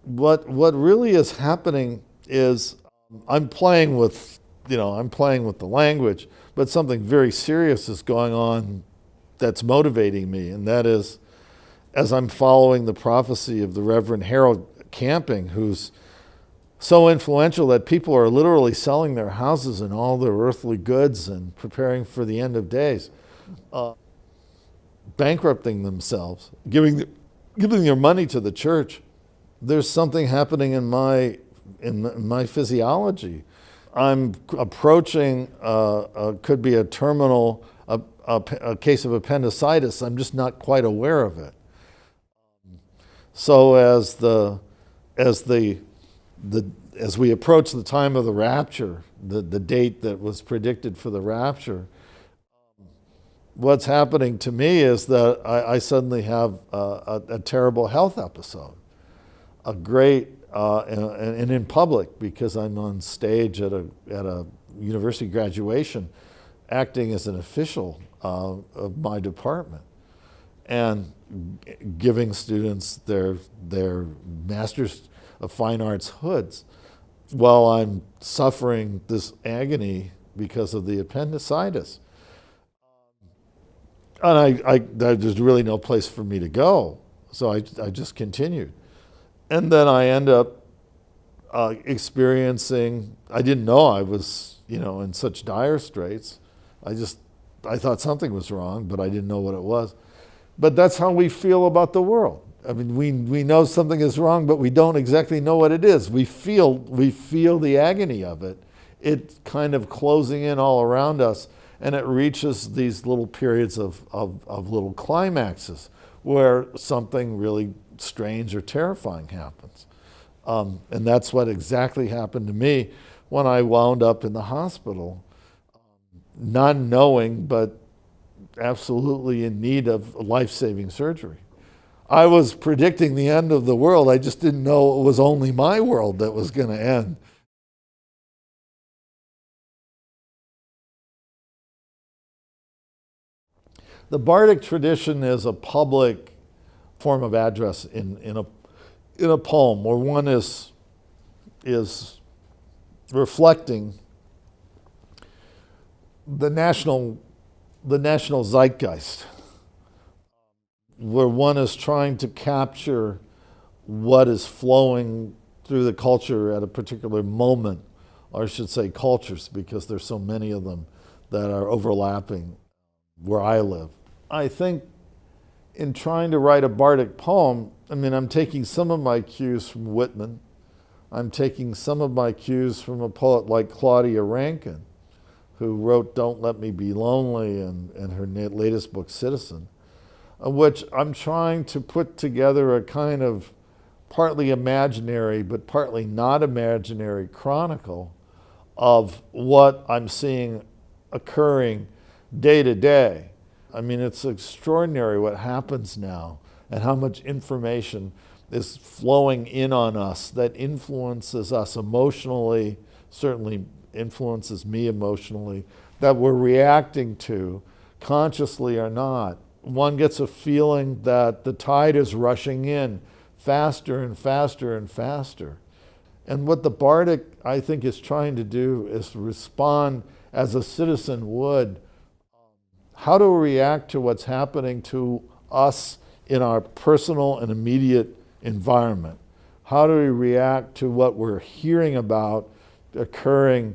what really is happening is I'm playing with, I'm playing with the language, but something very serious is going on that's motivating me, and that is, as I'm following the prophecy of the Reverend Harold Camping, who's so influential that people are literally selling their houses and all their earthly goods and preparing for the end of days, bankrupting themselves, giving their money to the church. There's something happening in my physiology. I'm approaching could be a terminal a case of appendicitis. I'm just not quite aware of it. So as we approach the time of the rapture, the date that was predicted for the rapture, what's happening to me is that I suddenly have a terrible health episode, a great and in public, because I'm on stage at a university graduation, acting as an official of my department, and giving students their Masters of Fine Arts hoods, while I'm suffering this agony because of the appendicitis. And there's really no place for me to go, so I just continued. And then I end up experiencing, I didn't know I was, in such dire straits. I thought something was wrong, but I didn't know what it was. But that's how we feel about the world. I mean, we know something is wrong, but we don't exactly know what it is. We feel the agony of it. It's kind of closing in all around us, and it reaches these little periods of little climaxes where something really strange or terrifying happens. And that's what exactly happened to me when I wound up in the hospital, not knowing, but absolutely in need of life-saving surgery. I was predicting the end of the world. I just didn't know it was only my world that was going to end. The Bardic tradition is a public form of address in a poem where one is reflecting the national zeitgeist, where one is trying to capture what is flowing through the culture at a particular moment, or I should say cultures, because there's so many of them that are overlapping where I live. I think in trying to write a bardic poem, I'm taking some of my cues from Whitman. I'm taking some of my cues from a poet like Claudia Rankine, who wrote Don't Let Me Be Lonely and her latest book, Citizen, which I'm trying to put together a kind of partly imaginary but partly not imaginary chronicle of what I'm seeing occurring day to day. It's extraordinary what happens now and how much information is flowing in on us that influences us emotionally, certainly influences me emotionally, that we're reacting to, consciously or not. One gets a feeling that the tide is rushing in faster and faster and faster. And what the Bardic, I think, is trying to do is respond as a citizen would. How do we react to what's happening to us in our personal and immediate environment? How do we react to what we're hearing about occurring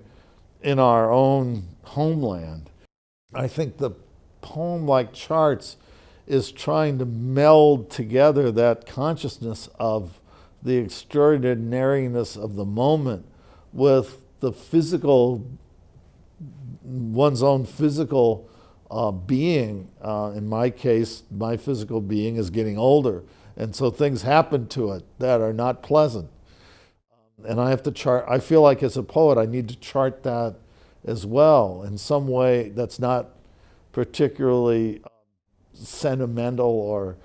in our own homeland? I think the poem like Charts is trying to meld together that consciousness of the extraordinariness of the moment with the physical, one's own physical being. In my case, my physical being is getting older, and so things happen to it that are not pleasant. And I have to chart, I feel like as a poet, I need to chart that as well in some way that's not particularly sentimental or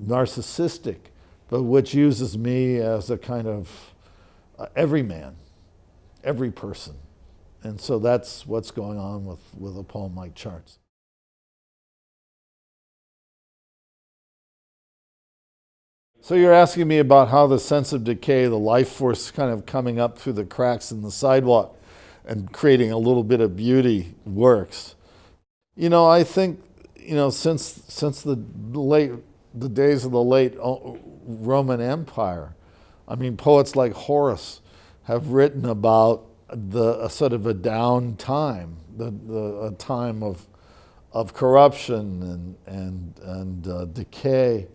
narcissistic, but which uses me as a kind of everyman, every person. And so that's what's going on with a poem like Charts. So you're asking me about how the sense of decay, the life force kind of coming up through the cracks in the sidewalk and creating a little bit of beauty works. I think, since the days of the late Roman Empire, I mean, poets like Horace have written about a sort of a down time, a time of corruption and decay,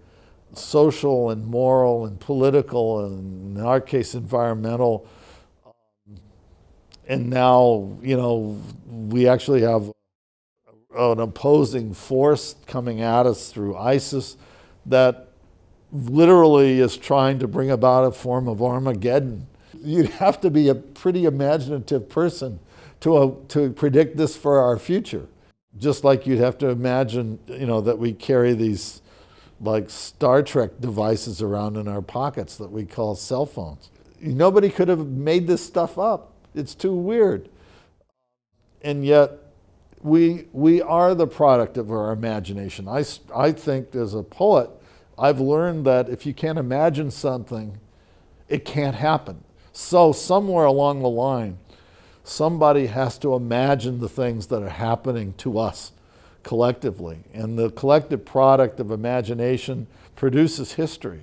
social and moral and political, and in our case, environmental. And now, we actually have an opposing force coming at us through ISIS that literally is trying to bring about a form of Armageddon. You'd have to be a pretty imaginative person to predict this for our future. Just like you'd have to imagine, that we carry these like Star Trek devices around in our pockets that we call cell phones. Nobody could have made this stuff up. It's too weird. And yet, we are the product of our imagination. I think as a poet, I've learned that if you can't imagine something, it can't happen. So somewhere along the line, somebody has to imagine the things that are happening to us collectively. And the collective product of imagination produces history.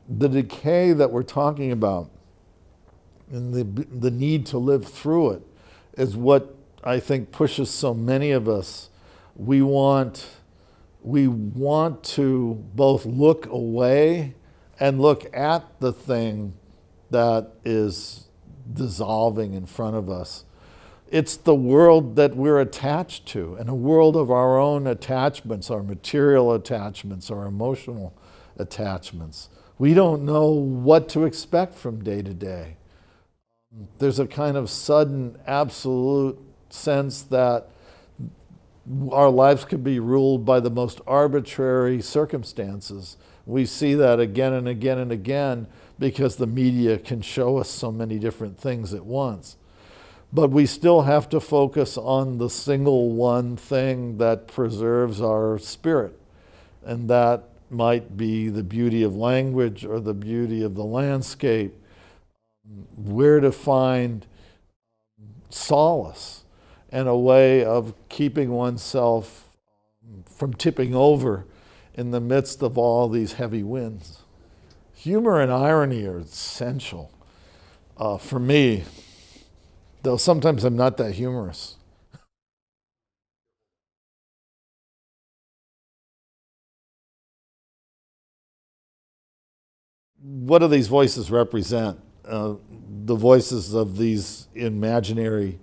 The decay that we're talking about and the need to live through it is what I think pushes so many of us. We want to both look away and look at the thing that is dissolving in front of us. It's the world that we're attached to, and a world of our own attachments, our material attachments, our emotional attachments. We don't know what to expect from day to day. There's a kind of sudden, absolute sense that our lives could be ruled by the most arbitrary circumstances. We see that again and again and again because the media can show us so many different things at once. But we still have to focus on the single one thing that preserves our spirit. And that might be the beauty of language or the beauty of the landscape, where to find solace and a way of keeping oneself from tipping over in the midst of all these heavy winds. Humor and irony are essential for me, though sometimes I'm not that humorous. What do these voices represent? The voices of these imaginary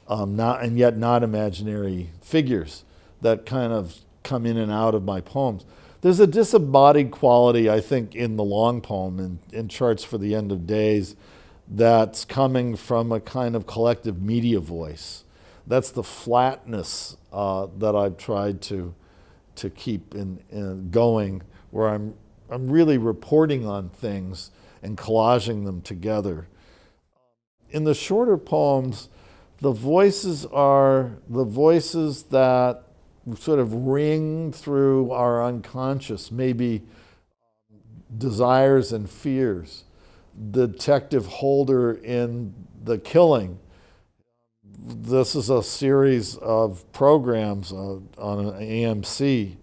not and yet not imaginary figures that kind of come in and out of my poems. There's a disembodied quality, I think, in the long poem, in Charts for the End of Days, that's coming from a kind of collective media voice. That's the flatness that I've tried to keep going, where I'm really reporting on things and collaging them together. In the shorter poems, the voices are the voices that sort of ring through our unconscious, maybe desires and fears. The detective Holder in The Killing. This is a series of programs on AMC,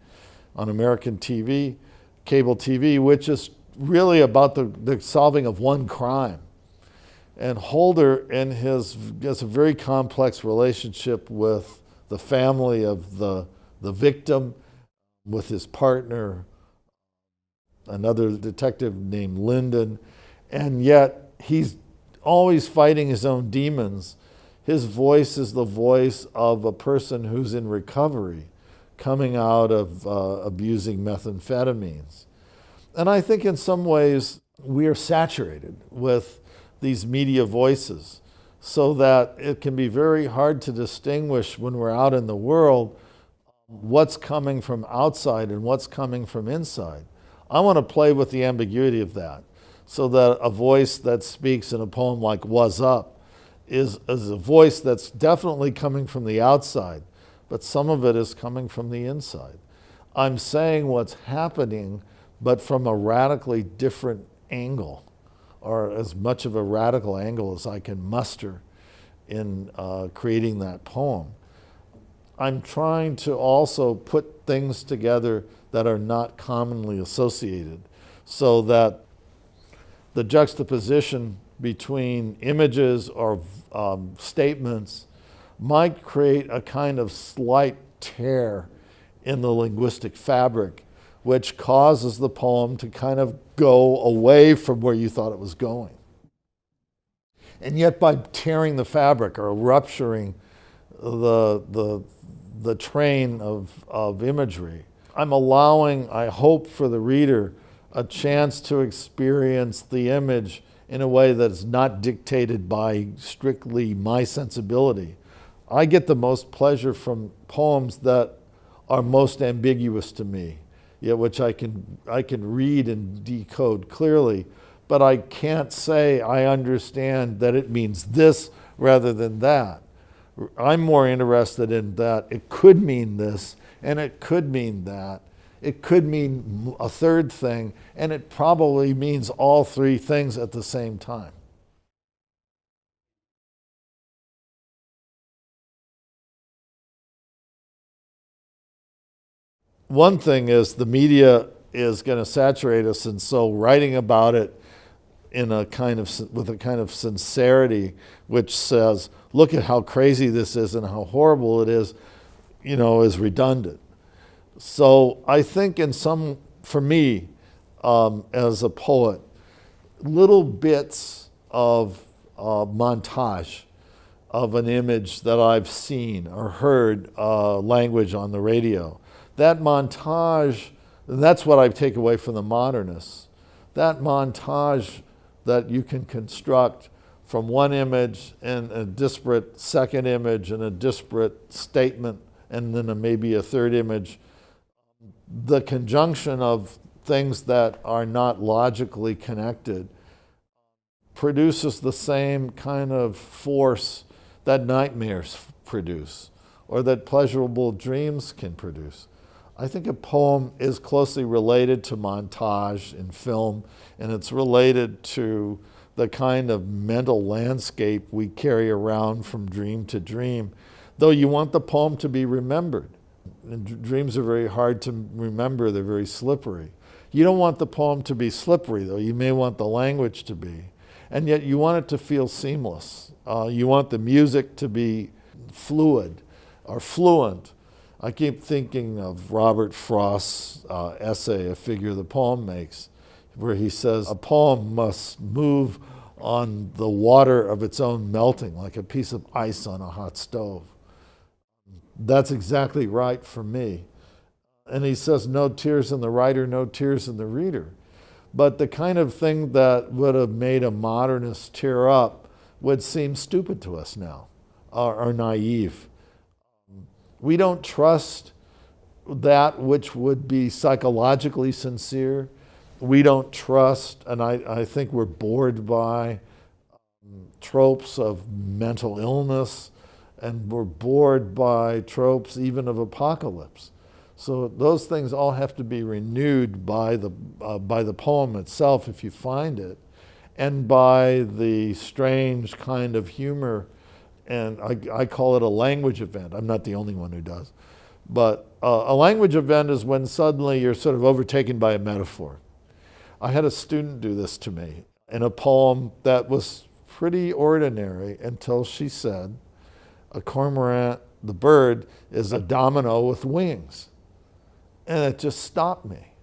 on American TV, cable TV, which is really about the solving of one crime. And Holder has a very complex relationship with the family of the victim, with his partner, another detective named Lyndon, and yet he's always fighting his own demons. His voice is the voice of a person who's in recovery, coming out of abusing methamphetamines. And I think in some ways we are saturated with these media voices, so that it can be very hard to distinguish when we're out in the world what's coming from outside and what's coming from inside. I want to play with the ambiguity of that, so that a voice that speaks in a poem like Was Up is a voice that's definitely coming from the outside, but some of it is coming from the inside. I'm saying what's happening, but from a radically different angle, or as much of a radical angle as I can muster in creating that poem. I'm trying to also put things together that are not commonly associated, so that the juxtaposition between images or statements might create a kind of slight tear in the linguistic fabric, which causes the poem to kind of go away from where you thought it was going. And yet by tearing the fabric or rupturing the train of imagery, I'm allowing, I hope, for the reader a chance to experience the image in a way that is not dictated by strictly my sensibility. I get the most pleasure from poems that are most ambiguous to me, yet which I can read and decode clearly, but I can't say I understand that it means this rather than that. I'm more interested in that it could mean this, and it could mean that. It could mean a third thing, and it probably means all three things at the same time. One thing is the media is going to saturate us, and so writing about it in a kind of with a kind of sincerity, which says, "Look at how crazy this is and how horrible it is," is redundant. So I think for me, as a poet, little bits of montage of an image that I've seen or heard language on the radio, that montage, and that's what I take away from the modernists, that montage that you can construct from one image and a disparate second image and a disparate statement and then maybe a third image, the conjunction of things that are not logically connected produces the same kind of force that nightmares produce or that pleasurable dreams can produce. I think a poem is closely related to montage in film, and it's related to the kind of mental landscape we carry around from dream to dream, though you want the poem to be remembered. And dreams are very hard to remember, they're very slippery. You don't want the poem to be slippery, though. You may want the language to be. And yet you want it to feel seamless. You want the music to be fluid or fluent. I keep thinking of Robert Frost's essay, A Figure the Poem Makes, where he says, a poem must move on the water of its own melting, like a piece of ice on a hot stove. That's exactly right for me. And he says, no tears in the writer, no tears in the reader. But the kind of thing that would have made a modernist tear up would seem stupid to us now, or naive. We don't trust that which would be psychologically sincere. We don't trust, and I think we're bored by tropes of mental illness, and we're bored by tropes even of apocalypse. So those things all have to be renewed by the poem itself, if you find it, and by the strange kind of humor, and I call it a language event. I'm not the only one who does. But a language event is when suddenly you're sort of overtaken by a metaphor. I had a student do this to me in a poem that was pretty ordinary until she said, a cormorant, the bird, is a domino with wings. And it just stopped me.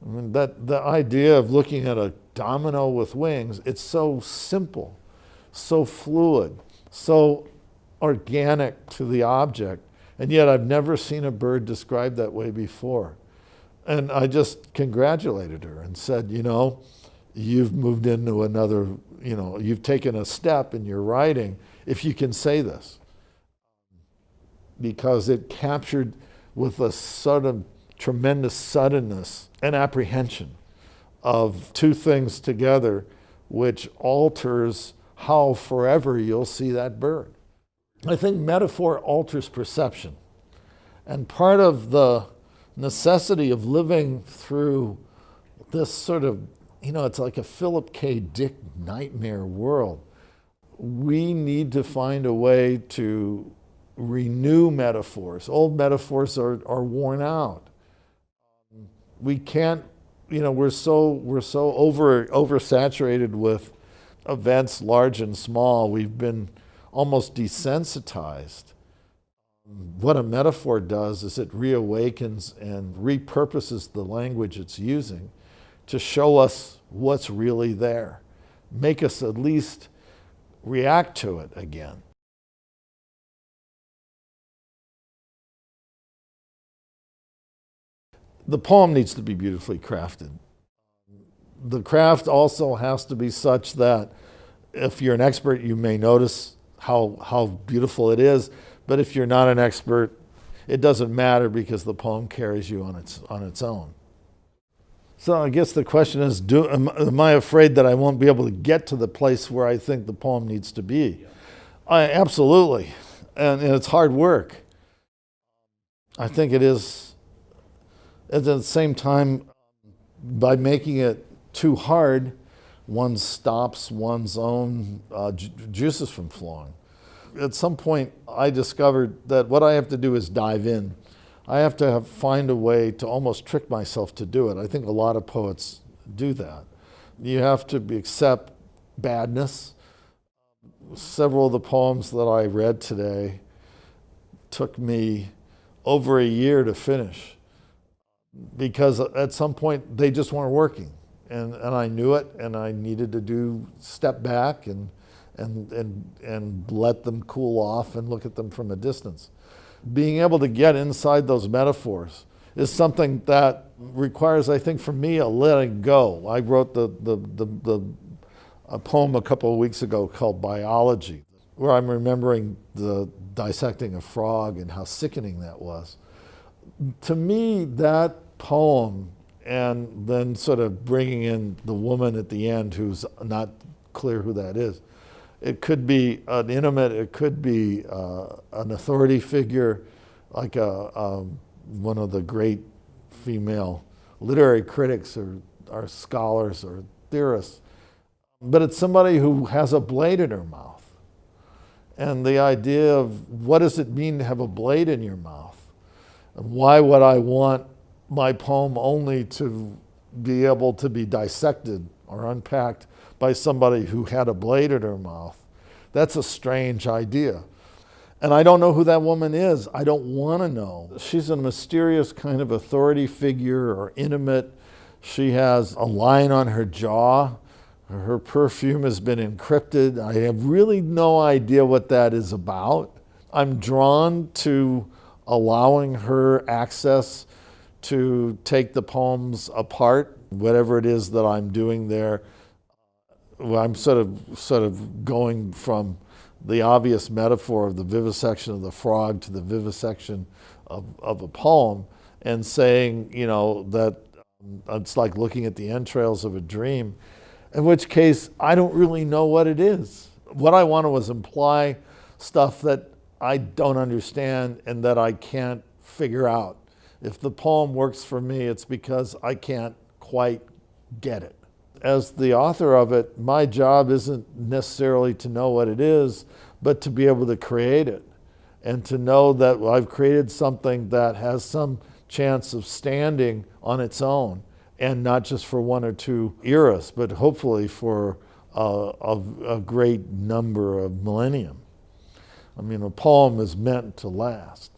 I mean, the idea of looking at a domino with wings, it's so simple, so fluid, so organic to the object, and yet I've never seen a bird described that way before. And I just congratulated her and said, you've moved into another, you've taken a step in your writing if you can say this. Because it captured with a sort of tremendous suddenness and apprehension of two things together, which alters how forever you'll see that bird. I think metaphor alters perception. And part of the necessity of living through this sort of, it's like a Philip K. Dick nightmare world. We need to find a way to renew metaphors. Old metaphors are worn out. We can't, we're so oversaturated with events large and small. We've been almost desensitized. What a metaphor does is it reawakens and repurposes the language it's using to show us what's really there, make us at least react to it again. The poem needs to be beautifully crafted. The craft also has to be such that if you're an expert, you may notice how beautiful it is, but if you're not an expert, it doesn't matter because the poem carries you on its own. So I guess the question is, am I afraid that I won't be able to get to the place where I think the poem needs to be? Absolutely, and it's hard work. I think it is. At the same time, by making it too hard, one stops one's own juices from flowing. At some point, I discovered that what I have to do is dive in. I have to find a way to almost trick myself to do it. I think a lot of poets do that. You have to accept badness. Several of the poems that I read today took me over a year to finish because at some point they just weren't working. And I knew it, and I needed to step back and let them cool off and look at them from a distance. Being able to get inside those metaphors is something that requires, I think, for me, a letting go. I wrote a poem a couple of weeks ago called Biology, where I'm remembering the dissecting a frog and how sickening that was. To me, that poem, and then sort of bringing in the woman at the end who's not clear who that is. It could be an intimate, it could be an authority figure, like one of the great female literary critics or scholars or theorists. But it's somebody who has a blade in her mouth. And the idea of what does it mean to have a blade in your mouth? And why would I want my poem only to be able to be dissected or unpacked by somebody who had a blade in her mouth? That's a strange idea. And I don't know who that woman is. I don't want to know. She's a mysterious kind of authority figure or intimate. She has a line on her jaw. Her perfume has been encrypted. I have really no idea what that is about. I'm drawn to allowing her access to take the poems apart, whatever it is that I'm doing there. I'm sort of going from the obvious metaphor of the vivisection of the frog to the vivisection of a poem, and saying, that it's like looking at the entrails of a dream, in which case I don't really know what it is. What I wanted was imply stuff that I don't understand and that I can't figure out. If the poem works for me, it's because I can't quite get it. As the author of it, my job isn't necessarily to know what it is, but to be able to create it and to know that I've created something that has some chance of standing on its own, and not just for one or two eras, but hopefully for a great number of millennium. I mean, a poem is meant to last.